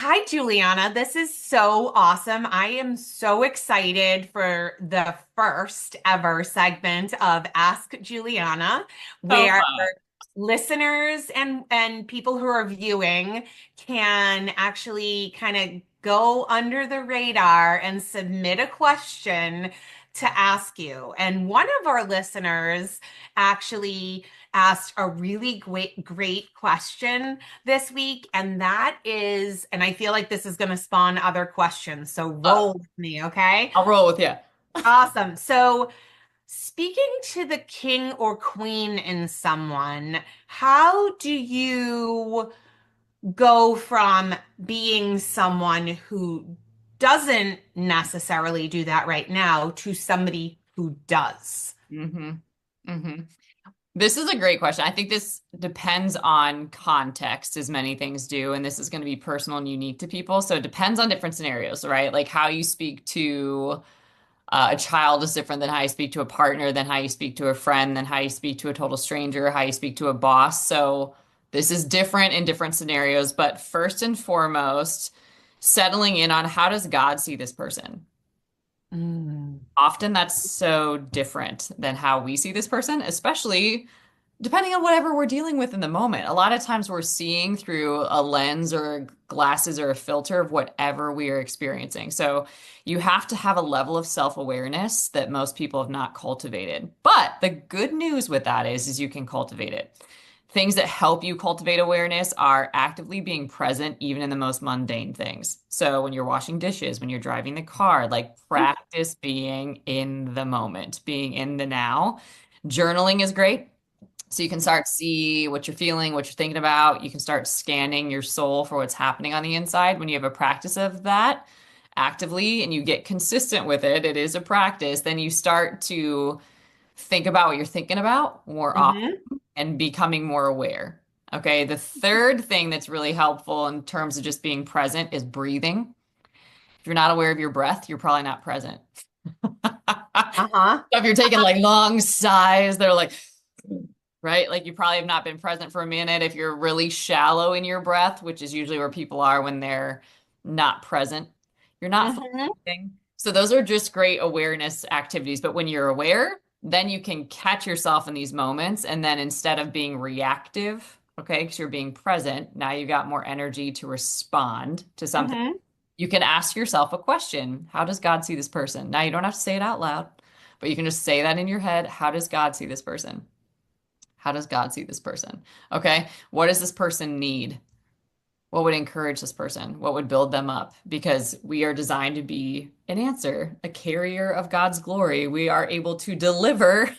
Hi, Juliana. This is so awesome. I am so excited for the first ever segment of Ask Juliana, So where fun. listeners and people who are viewing can actually kind of go under the radar and submit a question to ask you. And one of our listeners actually asked a really great question this week, and that is, and I feel like this is going to spawn other questions. So Uh, roll with me, okay? I'll roll with you. Awesome. So, speaking to the king or queen in someone, how do you go from being someone who doesn't necessarily do that right now to somebody who does? hmm hmm This is a great question. I think this depends on context, as many things do, and this is going to be personal and unique to people. So it depends on different scenarios, right? Like how you speak to a child is different than how you speak to a partner, than how you speak to a friend, than how you speak to a total stranger, how you speak to a boss. So this is different in different scenarios. But first and foremost, settling in on how does God see this person? Mm. Often that's so different than how we see this person, especially depending on whatever we're dealing with in the moment. A lot of times we're seeing through a lens or glasses or a filter of whatever we are experiencing. So you have to have a level of self-awareness that most people have not cultivated. But the good news with that is you can cultivate it. Things that help you cultivate awareness are actively being present even in the most mundane things. So when you're washing dishes, when you're driving the car, like practice being in the moment, being in the now. Journaling is great. So you can start see what you're feeling, what you're thinking about. You can start scanning your soul for what's happening on the inside. When you have a practice of that actively and you get consistent with it, it is a practice, then you start to think about what you're thinking about more often Mm-hmm. and becoming more aware. Okay. The third thing that's really helpful in terms of just being present is breathing. If you're not aware of your breath, you're probably not present. Uh-huh. So if you're taking like long sighs, they're like, right? Like you probably have not been present for a minute. If you're really shallow in your breath, which is usually where people are when they're not present, you're not Mm-hmm. focusing. So those are just great awareness activities. But when you're aware, then you can catch yourself in these moments. And then instead of being reactive, okay, because you're being present, now you got more energy to respond to something. Mm-hmm. You can ask yourself a question. How does God see this person? Now you don't have to say it out loud, but you can just say that in your head. How does God see this person? How does God see this person? Okay. What does this person need? What would encourage this person? What would build them up? Because we are designed to be an answer, a carrier of God's glory. We are able to deliver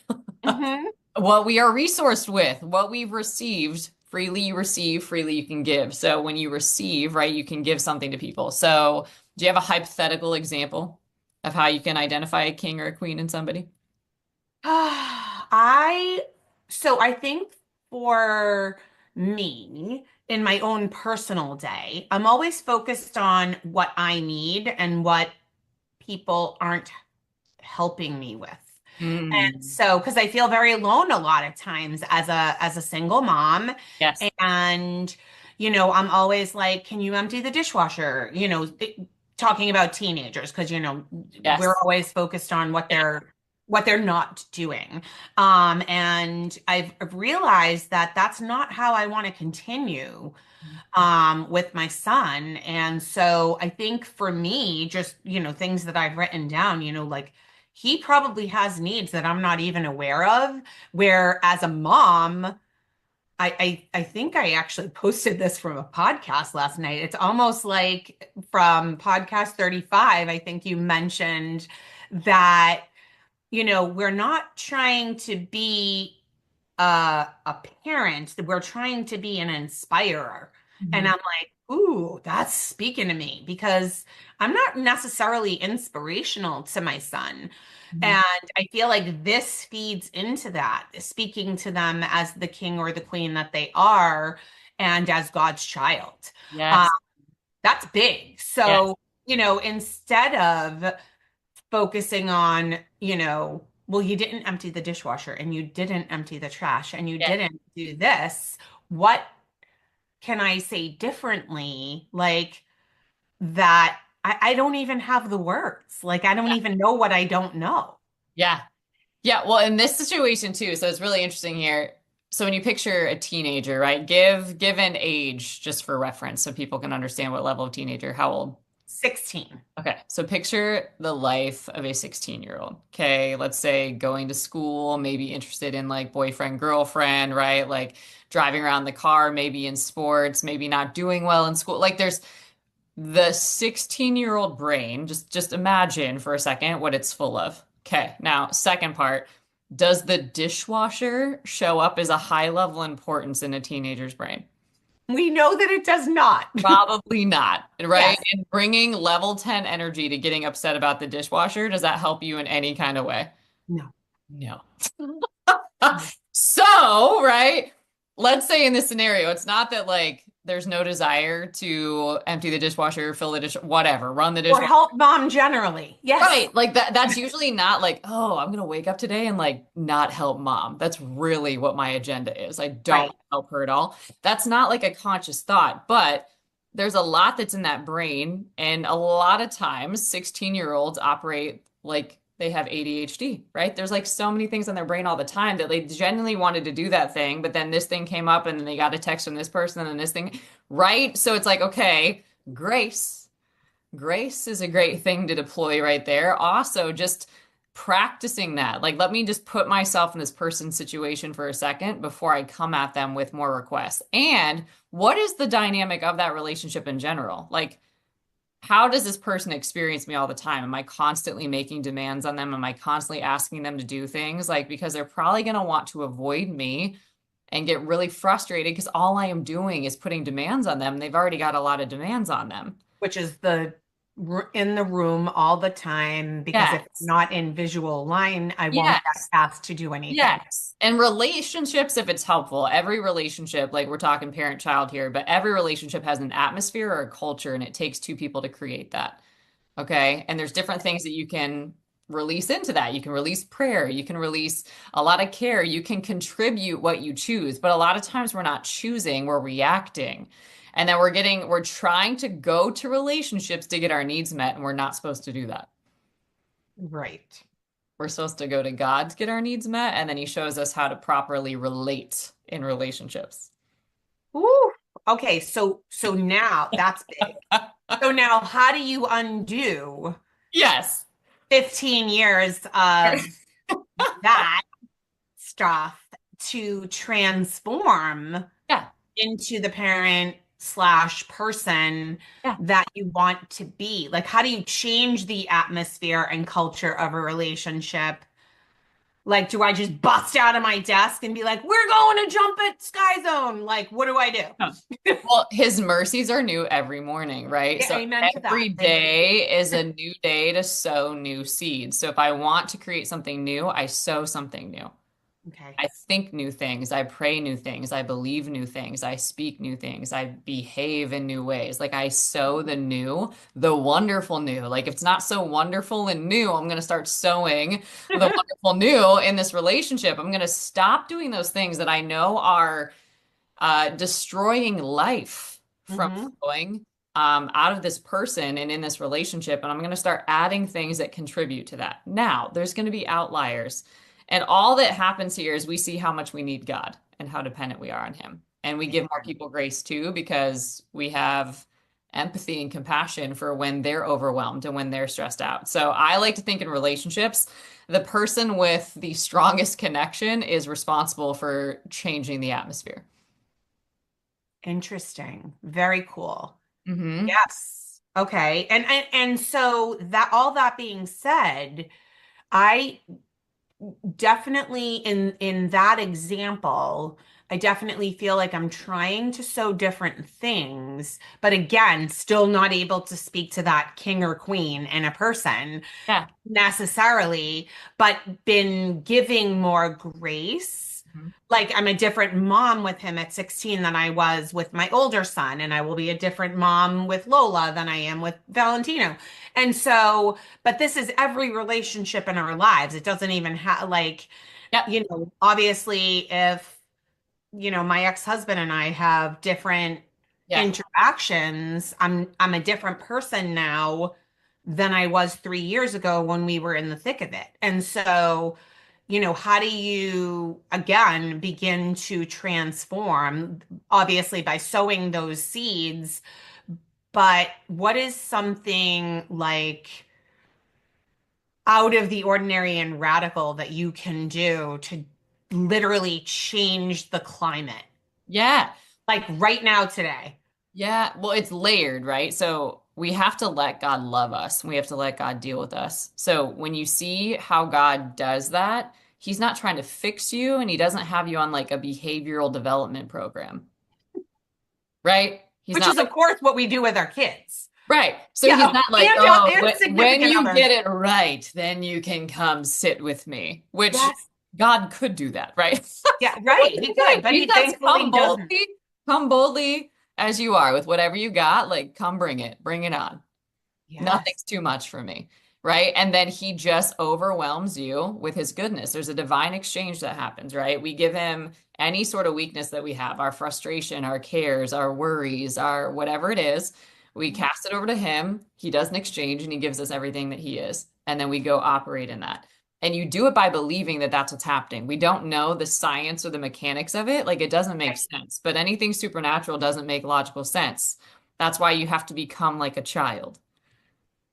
Mm-hmm. what we are resourced with, what we've received. Freely you receive, freely you can give. So when you receive, right, you can give something to people. So do you have a hypothetical example of how you can identify a king or a queen in somebody? I think for me, in my own personal day, I'm always focused on what I need and what people aren't helping me with. And Mm, so, because I feel very alone a lot of times as a single mom, yes. and I'm always like, "Can you empty the dishwasher?" Talking about teenagers, because we're Yes. always focused on what they're not doing. And I've realized that that's not how I want to continue with my son. And so I think for me, just, things that I've written down, like he probably has needs that I'm not even aware of, where as a mom, I think I actually posted this from a podcast last night. It's almost like from podcast 35, I think you mentioned that, we're not trying to be a parent, we're trying to be an inspirer. And Mhm. I'm like, ooh, that's speaking to me because I'm not necessarily inspirational to my son. Mhm. And I feel like this feeds into that, speaking to them as the king or the queen that they are and as God's child. Um, Yes. that's big. Yes. So, instead of focusing on, well, you didn't empty the dishwasher and you didn't empty the trash and you Yes. didn't do this. What can I say differently? Like, that I don't even have the words. Like, I don't even know what I don't know. Yeah. Yeah, well, in this situation too, so it's really interesting here. So when you picture a teenager, right? Give an age just for reference so people can understand what level of teenager, how old. 16. Okay, so picture the life of a 16-year-old. Okay, let's say going to school, maybe interested in like boyfriend, girlfriend, right? Like driving around the car, maybe in sports, maybe not doing well in school. Like there's the 16-year-old brain. Just imagine for a second what it's full of. Okay, now second part, does the dishwasher show up as a high level importance in a teenager's brain? We know that it does not. Probably not, right? Yes. And bringing level 10 energy to getting upset about the dishwasher, does that help you in any kind of way? No. No. So, right? Let's say in this scenario, it's not that like there's no desire to empty the dishwasher, fill the dish, whatever, run the Or dishwasher. help mom generally. Yes. Right. Like that's usually not like, oh, I'm gonna wake up today and like not help mom. That's really what my agenda is. I don't Right. help her at all. That's not like a conscious thought, but there's a lot that's in that brain. And a lot of times 16-year-olds operate like they have ADHD, right? There's like so many things on their brain all the time that they genuinely wanted to do that thing, but then this thing came up and then they got a text from this person and this thing, right? So it's like, okay, grace. Grace is a great thing to deploy right there. Also, just practicing that. Like, let me just put myself in this person's situation for a second before I come at them with more requests. And what is the dynamic of that relationship in general? Like, how does this person experience me all the time? Am I constantly making demands on them? Am I constantly asking them to do things? Like, because they're probably going to want to avoid me and get really frustrated because all I am doing is putting demands on them. They've already got a lot of demands on them. Which is the in the room all the time because if it's Yes. not in visual line, I won't get Yes. asked to do anything. Yes. And relationships, if it's helpful, every relationship, like we're talking parent-child here, but every relationship has an atmosphere or a culture, and it takes two people to create that. Okay. And there's different things that you can release into that. You can release prayer. You can release a lot of care. You can contribute what you choose. But a lot of times we're not choosing, we're reacting. And then we're trying to go to relationships to get our needs met, and we're not supposed to do that. Right. We're supposed to go to God to get our needs met, and then he shows us how to properly relate in relationships. Ooh. Okay, so now that's big. So now how do you undo Yes. 15 years of that stuff to transform Yeah. into the parent slash person Yeah. that you want to be? Like, how do you change the atmosphere and culture of a relationship? Like, do I just bust out of my desk and be like, we're going to jump at Sky Zone? Like, what do I Huh. do? Well, his mercies are new every morning, right? Yeah, So amen to that. every Thank you. day is a new day to sow new seeds. So if I want to create something new, I sow something new. Okay. I think new things. I pray new things. I believe new things. I speak new things. I behave in new ways. Like I sow the new, the wonderful new. Like if it's not so wonderful and new, I'm going to start sowing the wonderful new in this relationship. I'm going to stop doing those things that I know are destroying life from Hmm. flowing out of this person and in this relationship. And I'm going to start adding things that contribute to that. Now, there's going to be outliers. And all that happens here is we see how much we need God and how dependent we are on Him. And we give more people grace too because we have empathy and compassion for when they're overwhelmed and when they're stressed out. So I like to think in relationships, the person with the strongest connection is responsible for changing the atmosphere. Interesting. Very cool. Hmm. Yes. Okay. And so that all that being said, I definitely in that example, I definitely feel like I'm trying to sow different things, but again, still not able to speak to that king or queen in a person Yeah. necessarily, but been giving more grace. Mhm. Like I'm a different mom with him at 16 than I was with my older son, and I will be a different mom with Lola than I am with Valentino. And so, but this is every relationship in our lives. It doesn't even have like, Yep. obviously if, my ex-husband and I have different Yeah. interactions, I'm a different person now than I was 3 years ago when we were in the thick of it. And so, how do you again begin to transform? Obviously, by sowing those seeds, but what is something like out of the ordinary and radical that you can do to literally change the climate? Yeah. Like right now, today. Yeah. Well, it's layered, right? So we have to let God love us. We have to let God deal with us. So when you see how God does that, He's not trying to fix you and He doesn't have you on like a behavioral development program, right? He's Which not is, of course, what we do with our kids. right. So he's Yeah, not like, and oh, and when significant you others. get it right, then you can come sit with me, which Yes. God could do that, right? Yeah, What right. do He you say? could, but he Jesus, thankfully doesn't. come boldly as you are with whatever you got. Like, come bring it on. Yes. Nothing's too much for me, right? And then he just overwhelms you with his goodness. There's a divine exchange that happens, right? We give him any sort of weakness that we have, our frustration, our cares, our worries, our whatever it is. We cast it over to him. He does an exchange and he gives us everything that he is. And then we go operate in that. And you do it by believing that that's what's happening. We don't know the science or the mechanics of it. Like it doesn't make sense, but anything supernatural doesn't make logical sense. That's why you have to become like a child.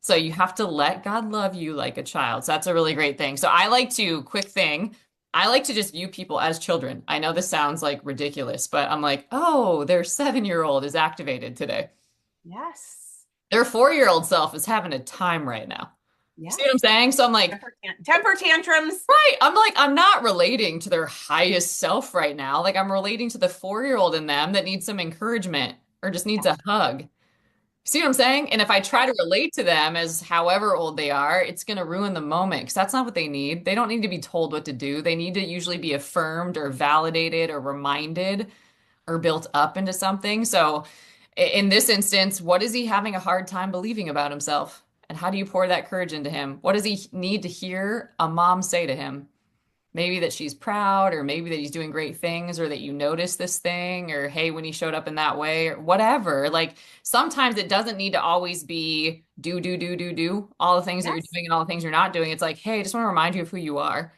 So you have to let God love you like a child. So that's a really great thing. So I like to, quick thing, I like to just view people as children. I know this sounds like ridiculous, but I'm like, oh, their 7-year-old is activated today. Yes. Their 4-year-old self is having a time right now. See what I'm Yes. saying? So I'm like, Temper tantrums. right. I'm like, I'm not relating to their highest self right now. Like I'm relating to the 4-year-old in them that needs some encouragement or just needs a hug. See what I'm saying? And if I try to relate to them as however old they are, it's going to ruin the moment because that's not what they need. They don't need to be told what to do. They need to usually be affirmed or validated or reminded or built up into something. So in this instance, what is he having a hard time believing about himself? And how do you pour that courage into him? What does he need to hear a mom say to him? Maybe that she's proud, or maybe that he's doing great things, or that you notice this thing, or hey, when he showed up in that way, or whatever. Like sometimes it doesn't need to always be do, all the things that you're Yes. doing and all the things you're not doing. It's like, hey, I just want to remind you of who you are.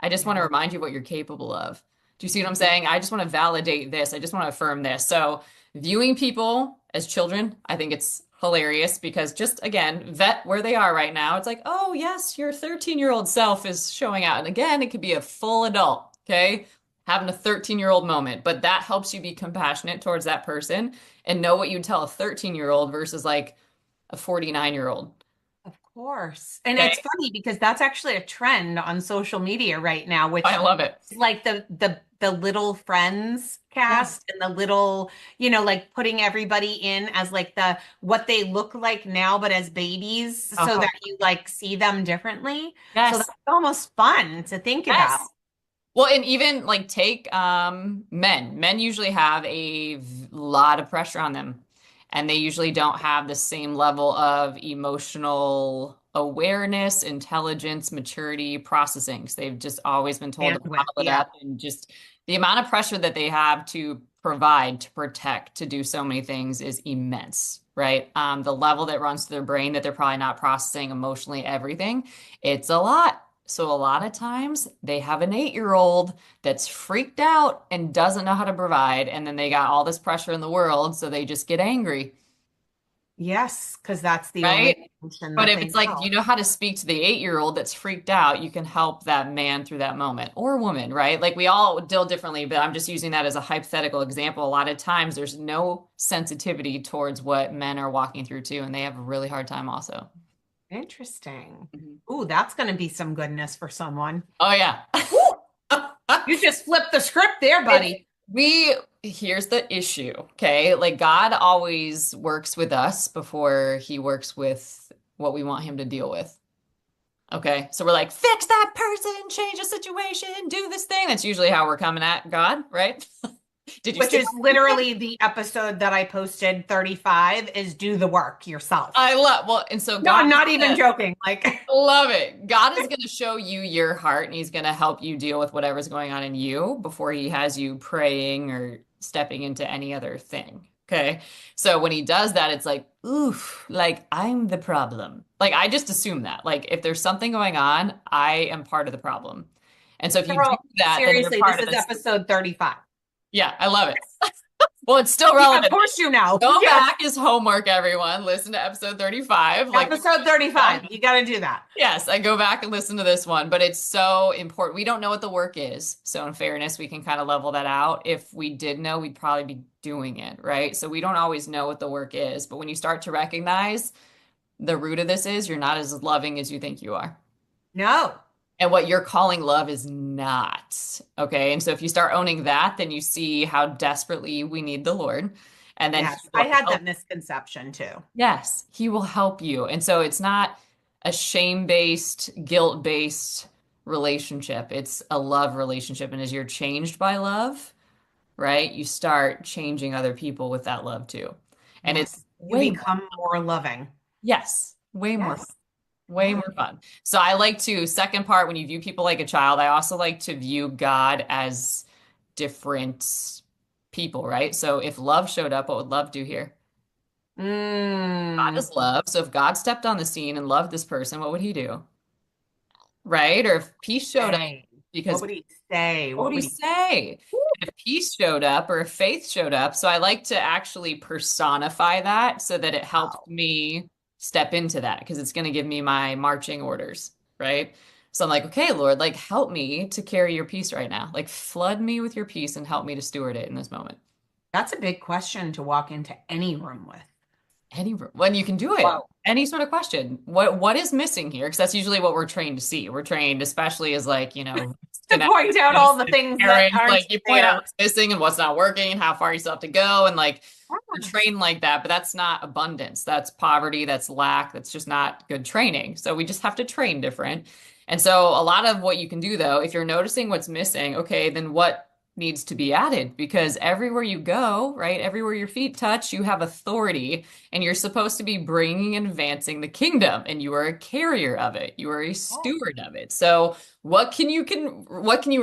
I just want to Yeah. remind you of what you're capable of. Do you see what I'm saying? I just want to validate this. I just want to affirm this. So, viewing people as children, I think it's hilarious because just again, vet where they are right now. It's like, oh, yes, your 13-year-old self is showing out. And again, it could be a full adult, okay? Having a 13-year-old moment, but that helps you be compassionate towards that person and know what you'd tell a 13-year-old versus like a 49-year-old. Of course. And Okay. it's funny because that's actually a trend on social media right now, I which love it. is like the little friends Yeah. cast and the little, like putting everybody in as like the what they look like now, but as babies, so Oh, that you like see them differently. So that's yes. almost fun to think about. Yes. Well, and even like take men. Men usually have a lot of pressure on them, and they usually don't have the same level of emotional awareness, intelligence, maturity, processing. 'Cause they've just always been told to Bandwidth. bottle it Yeah. up, and just the amount of pressure that they have to provide, to protect, to do so many things is immense, right? The level that runs through their brain that they're probably not processing emotionally everything, it's a lot. So a lot of times they have an 8-year-old that's freaked out and doesn't know how to provide, and then they got all this pressure in the world, so they just get angry, Yes, because that's the right? only emotion But that if they it's like know. you know how to speak to the 8-year-old that's freaked out, you can help that man through that moment or woman, right? Like we all deal differently, but I'm just using that as a hypothetical example. A lot of times there's no sensitivity towards what men are walking through too, and they have a really hard time also. Interesting. Mhm. Ooh, that's going to be some goodness for someone. Oh yeah. Ooh, you just flipped the script there, It's buddy. we here's the issue, okay? Like God always works with us before he works with what we want him to deal with. Okay? So we're like, fix that person, change the situation, do this thing. That's usually how we're coming at God, right? Did you Which see is my video? literally the episode that I posted 35 is do the work yourself. I love well, and so No, God I'm is not even gonna joking. Like, love it. God is gonna show you your heart and he's gonna help you deal with whatever's going on in you before he has you praying or stepping into any other thing. Okay. So when he does that, it's like, oof, like I'm the problem. Like I just assume that. Like if there's something going on, I am part of the problem. And so if you do Girl, that, then you're seriously, this part of is this. episode 35. Yeah, I love it. Well, it's still Yeah, of relevant. course you know. Go Yes. back as homework, everyone. Listen to episode 35. Like, Episode yeah. 35. You got to do that. Yes, I go back and listen to this one, but it's so important. We don't know what the work is. So, in fairness, we can kind of level that out. If we did know, we'd probably be doing it, right? So, we don't always know what the work is. But when you start to recognize the root of this is you're not as loving as you think you are. No. And what you're calling love is not. Okay. And so, if you start owning that, then you see how desperately we need the Lord. And then He Yes, I will had help. that misconception too. Yes, He will help you. And so, it's not a shame-based, guilt-based relationship. It's a love relationship. And as you're changed by love, right, you start changing other people with that love too. And it's Yes, you way more, become more loving. yes, way more fun. Yes. Way Yeah. more fun. So I like to, second part, when you view people like a child, I also like to view God as different people, right? So if love showed up, what would love do here? God Mm. is love. So if God stepped on the scene and loved this person, what would he do? Right? Or if peace showed up, Say. What because would he say? what would What he would he? say? And if peace showed up or if faith showed up, so I like to actually personify that so that it helps Wow. me step into that because it's going to give me my marching orders, right? So I'm like, okay, Lord, like help me to carry your peace right now. Like flood me with your peace and help me to steward it in this moment. That's a big question to walk into any room with. Any when you can do it, Wow. any sort of question. What is missing here? Because that's usually what we're trained to see. We're trained, especially as like, To point out all the things that parents, aren't like you point out there. what's missing and what's not working and how far you still have to go. And like we're Yes. trained like that, but that's not abundance. That's poverty, that's lack, that's just not good training. So we just have to train different. And so a lot of what you can do though, if you're noticing what's missing, okay, then what needs to be added? Because everywhere you go, right, everywhere your feet touch, you have authority and you're supposed to be bringing and advancing the kingdom and you are a carrier of it. You are a steward of it. So what can you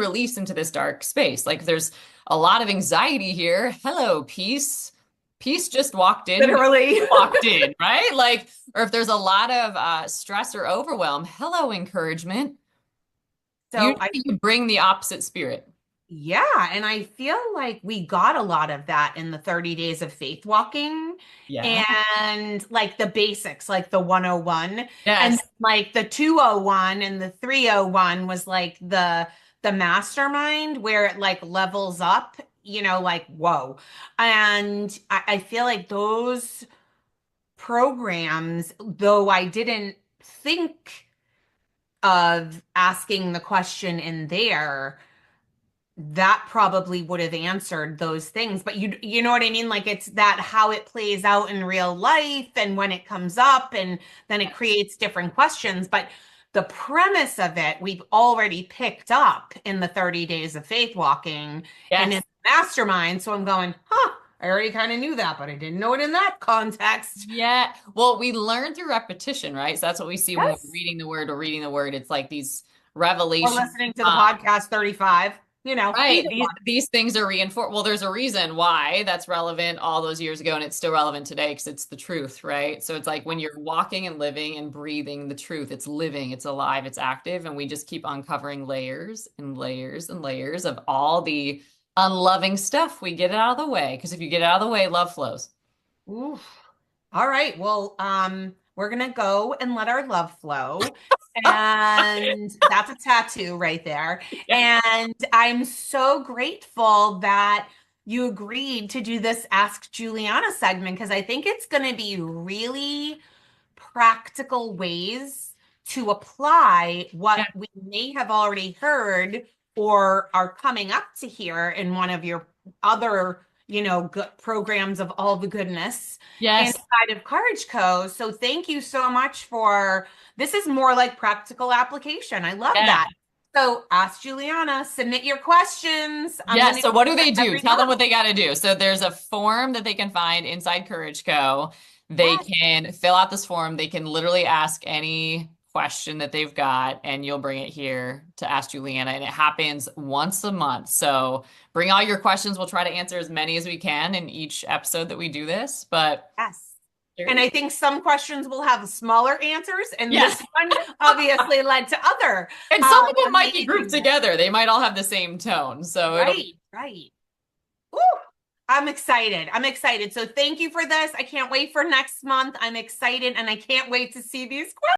release into this dark space? Like there's a lot of anxiety here. Hello, peace. Peace just walked in, Literally. walked in, right? Like, or if there's a lot of stress or overwhelm, hello, encouragement. So Usually you bring the opposite spirit. yeah, and I feel like we got a lot of that in the 30 days of faith walking Yeah. and like the basics, like the 101 and Yes. like the 201 and the 301 was like the mastermind where it like levels up, like whoa. And I feel like those programs, though I didn't think of asking the question in there, that probably would have answered those things. But you know what I mean? Like it's that how it plays out in real life and when it comes up and then it creates different questions. But the premise of it, we've already picked up in the 30 days of faith walking and in Yes. the mastermind. So I'm going, huh, I already kind of knew that, but I didn't know it in that context. Yeah. Well, we learn through repetition, right? So that's what we see when we're Yes. reading the word or reading the word. It's like these Or revelations. listening to the podcast 35, Right. either These one. these things are reinforced. Well, there's a reason why that's relevant all those years ago, and it's still relevant today because it's the truth, right? So it's like when you're walking and living and breathing the truth, it's living, it's alive, it's active, and we just keep uncovering layers and layers and layers of all the unloving stuff. We get it out of the way because if you get it out of the way, love flows. Oof. All right. Well, we're gonna go and let our love flow. And that's a tattoo right there. Yeah. And I'm so grateful that you agreed to do this Ask Juliana segment because I think it's gonna be really practical ways to apply what Yeah. we may have already heard or are coming up to hear in one of your other, good programs of all the goodness Yes. inside of Courage Co. So thank you so much for this is more like practical application. I love Yeah. that. So ask Juliana, submit your questions. I'm Yeah. going to So what do they answer do? every Tell them one. what they got to do. So there's a form that they can find inside Courage Co. They Yes. can fill out this form. They can literally ask any question that they've got, and you'll bring it here to Ask Juliana. And it happens once a month. So bring all your questions. We'll try to answer as many as we can in each episode that we do this. But Yes. there And you I go. think some questions will have smaller answers, and this Yes. one obviously led to other And some of them might be grouped amazing ones. together. They might all have the same tone. So it'll be Right, right. Ooh, I'm excited. I'm excited. So thank you for this. I can't wait for next month. I'm excited and I can't wait to see these questions.